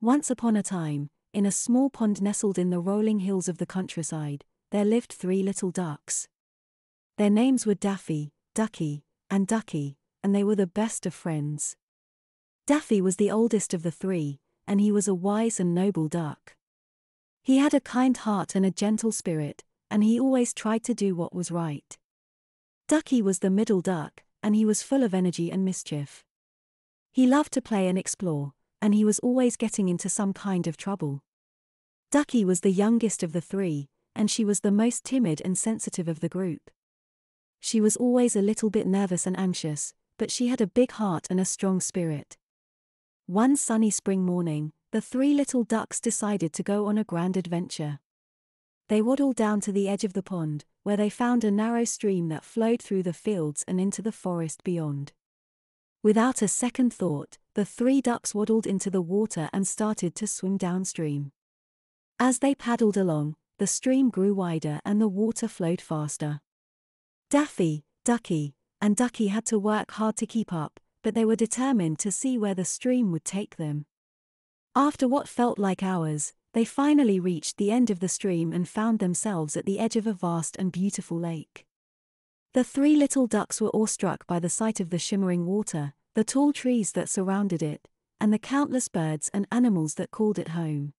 Once upon a time, in a small pond nestled in the rolling hills of the countryside, there lived 3 little ducks. Their names were Daffy, Ducky, and Duckie, and they were the best of friends. Daffy was the oldest of the 3, and he was a wise and noble duck. He had a kind heart and a gentle spirit, and he always tried to do what was right. Ducky was the middle duck, and he was full of energy and mischief. He loved to play and explore, and he was always getting into some kind of trouble. Ducky was the youngest of the 3, and she was the most timid and sensitive of the group. She was always a little bit nervous and anxious, but she had a big heart and a strong spirit. One sunny spring morning, the 3 little ducks decided to go on a grand adventure. They waddled down to the edge of the pond, where they found a narrow stream that flowed through the fields and into the forest beyond. Without a second thought, the 3 ducks waddled into the water and started to swim downstream. As they paddled along, the stream grew wider and the water flowed faster. Daffy, Ducky, and Ducky had to work hard to keep up, but they were determined to see where the stream would take them. After what felt like hours, they finally reached the end of the stream and found themselves at the edge of a vast and beautiful lake. The 3 little ducks were awestruck by the sight of the shimmering water, the tall trees that surrounded it, and the countless birds and animals that called it home.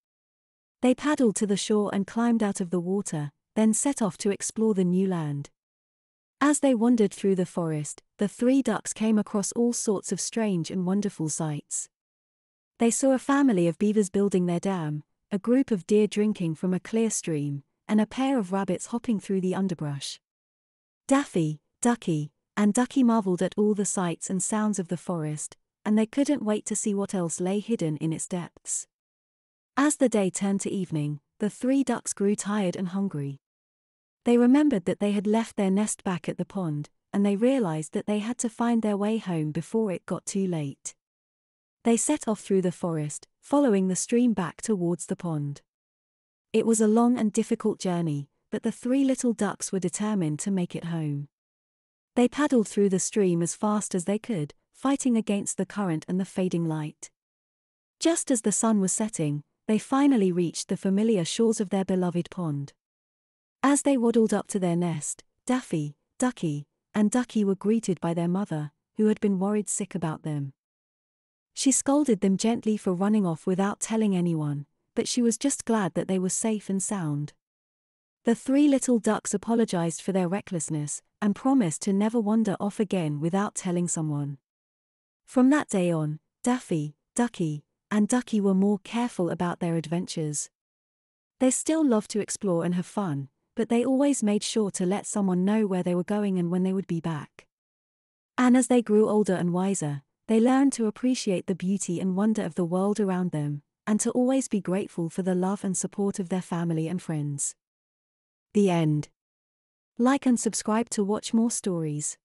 They paddled to the shore and climbed out of the water, then set off to explore the new land. As they wandered through the forest, the 3 ducks came across all sorts of strange and wonderful sights. They saw a family of beavers building their dam, a group of deer drinking from a clear stream, and a pair of rabbits hopping through the underbrush. Daffy, Ducky, and Ducky marveled at all the sights and sounds of the forest, and they couldn't wait to see what else lay hidden in its depths. As the day turned to evening, the 3 ducks grew tired and hungry. They remembered that they had left their nest back at the pond, and they realized that they had to find their way home before it got too late. They set off through the forest, following the stream back towards the pond. It was a long and difficult journey, but the 3 little ducks were determined to make it home. They paddled through the stream as fast as they could, fighting against the current and the fading light. Just as the sun was setting, they finally reached the familiar shores of their beloved pond. As they waddled up to their nest, Daffy, Ducky, and Ducky were greeted by their mother, who had been worried sick about them. She scolded them gently for running off without telling anyone, but she was just glad that they were safe and sound. The 3 little ducks apologized for their recklessness, and promised to never wander off again without telling someone. From that day on, Daffy, Ducky, and Ducky were more careful about their adventures. They still loved to explore and have fun, but they always made sure to let someone know where they were going and when they would be back. And as they grew older and wiser, they learned to appreciate the beauty and wonder of the world around them, and to always be grateful for the love and support of their family and friends. The end. Like and subscribe to watch more stories.